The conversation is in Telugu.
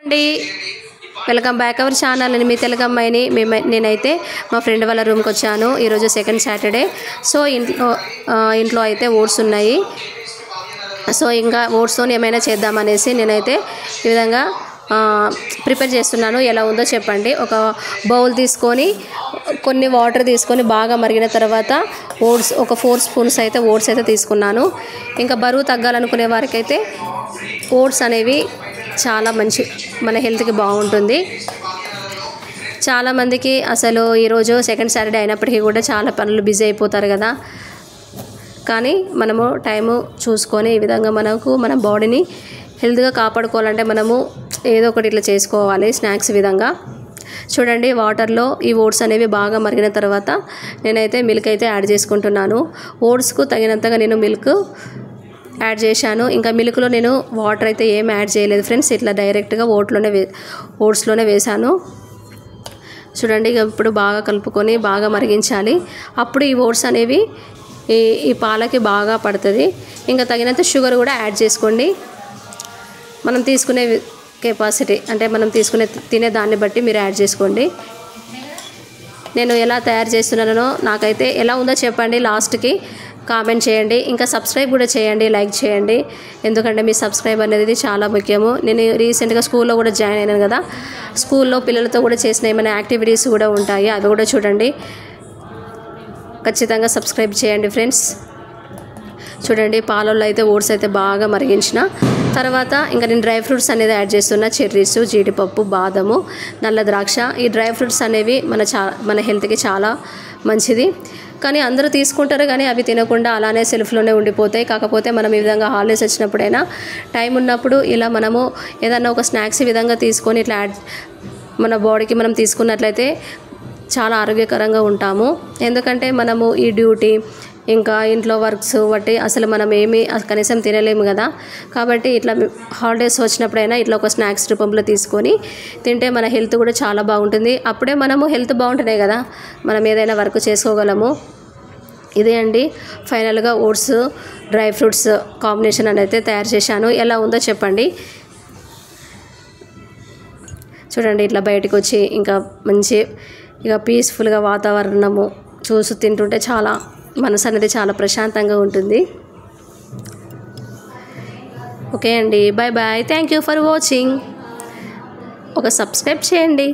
అండి వెల్కమ్ బ్యాక్ అవర్ ఛానల్. నేను మీ తెలుగు అమ్మాయిని. నేనైతే మా ఫ్రెండ్ వాళ్ళ రూమ్కి వచ్చాను. ఈరోజు సెకండ్ సాటర్డే. సో ఇంట్లో అయితే ఓట్స్ ఉన్నాయి. సో ఇంకా ఓట్స్తో ఏమైనా చేద్దామనేసి నేనైతే ఈ విధంగా ప్రిపేర్ చేస్తున్నాను. ఎలా ఉందో చెప్పండి. ఒక బౌల్ తీసుకొని కొన్ని వాటర్ తీసుకొని బాగా మరిగిన తర్వాత ఓట్స్ ఒక 4 స్పూన్స్ అయితే ఓట్స్ అయితే తీసుకున్నాను. ఇంకా బరువు తగ్గాలనుకునే వారికైతే ఓట్స్ అనేవి చాలా మంచి, మన హెల్త్కి బాగుంటుంది. చాలామందికి అసలు ఈరోజు సెకండ్ సాటర్డే అయినప్పటికీ కూడా చాలా పనులు బిజీ అయిపోతారు కదా. కానీ మనము టైము చూసుకొని ఈ విధంగా మన బాడీని హెల్త్గా కాపాడుకోవాలంటే మనము ఏదో ఒకటి ఇట్లా చేసుకోవాలి స్నాక్స్ విధంగా. చూడండి, వాటర్లో ఈ ఓట్స్ అనేవి బాగా మరిగిన తర్వాత నేనైతే మిల్క్ అయితే యాడ్ చేసుకుంటున్నాను. ఓట్స్కు తగినంతగా నేను మిల్క్ యాడ్ చేశాను. ఇంకా మిల్క్లో నేను వాటర్ అయితే ఏం యాడ్ చేయలేదు ఫ్రెండ్స్. ఇట్లా డైరెక్ట్గా ఓట్స్లోనే వేసాను. చూడండి, ఇప్పుడు బాగా కలుపుకొని బాగా మరిగించాలి. అప్పుడు ఈ ఓట్స్ అనేవి ఈ పాలకి బాగా పడుతుంది. ఇంకా తగినంత షుగర్ కూడా యాడ్ చేసుకోండి. మనం తీసుకునే కెపాసిటీ అంటే మనం తినే దాన్ని బట్టి మీరు యాడ్ చేసుకోండి. నేను ఎలా తయారు చేస్తున్నానో నాకైతే ఎలా ఉందో చెప్పండి, లాస్ట్కి కామెంట్ చేయండి. ఇంకా సబ్స్క్రైబ్ కూడా చేయండి, లైక్ చేయండి. ఎందుకంటే మీ సబ్స్క్రైబ్ అనేది చాలా ముఖ్యము. నేను రీసెంట్గా స్కూల్లో కూడా జాయిన్ అయినాను కదా. స్కూల్లో పిల్లలతో కూడా చేసిన ఏమైనా యాక్టివిటీస్ కూడా ఉంటాయి, అవి కూడా చూడండి. ఖచ్చితంగా సబ్స్క్రైబ్ చేయండి ఫ్రెండ్స్. చూడండి, పాలల్లో అయితే ఓట్స్ అయితే బాగా మరిగించిన తర్వాత ఇంకా నేను డ్రై ఫ్రూట్స్ అనేది యాడ్ చేస్తున్నా. చెర్రీస్, జీడిపప్పు, బాదము, నల్ల ద్రాక్ష. ఈ డ్రై ఫ్రూట్స్ అనేవి మన హెల్త్కి చాలా మంచిది. కానీ అందరూ తీసుకుంటారు కానీ అవి తినకుండా అలానే సెల్ఫ్లోనే ఉండిపోతాయి. కాకపోతే మనం ఈ విధంగా హాలిడేస్ వచ్చినప్పుడైనా టైం ఉన్నప్పుడు ఇలా మనము ఏదన్నా ఒక స్నాక్స్ విధంగా తీసుకొని ఇట్లా మన బాడీకి మనం తీసుకున్నట్లయితే చాలా ఆరోగ్యకరంగా ఉంటాము. ఎందుకంటే మనము ఈ డ్యూటీ ఇంకా ఇంట్లో వర్క్స్ బట్టి అసలు మనం ఏమీ కనీసం తినలేము కదా. కాబట్టి ఇట్లా హాలిడేస్ వచ్చినప్పుడైనా ఇట్లా ఒక స్నాక్స్ రూపంలో తీసుకొని తింటే మన హెల్త్ కూడా చాలా బాగుంటుంది. అప్పుడే మనము హెల్త్ బాగుంటున్నాయి కదా మనం ఏదైనా వర్క్ చేసుకోగలము. ఇదే అండి ఫైనల్గా ఓట్స్ డ్రై ఫ్రూట్స్ కాంబినేషన్ అనేది తయారు చేశాను. ఎలా ఉందో చెప్పండి. చూడండి, ఇట్లా బయటకు వచ్చి ఇంకా మంచి పీస్ఫుల్గా వాతావరణము చూసి తింటుంటే చాలా మనసు అనేది చాలా ప్రశాంతంగా ఉంటుంది. ఓకే అండి, bye bye. Thank you for watching. ఒక సబ్స్క్రైబ్ చేయండి.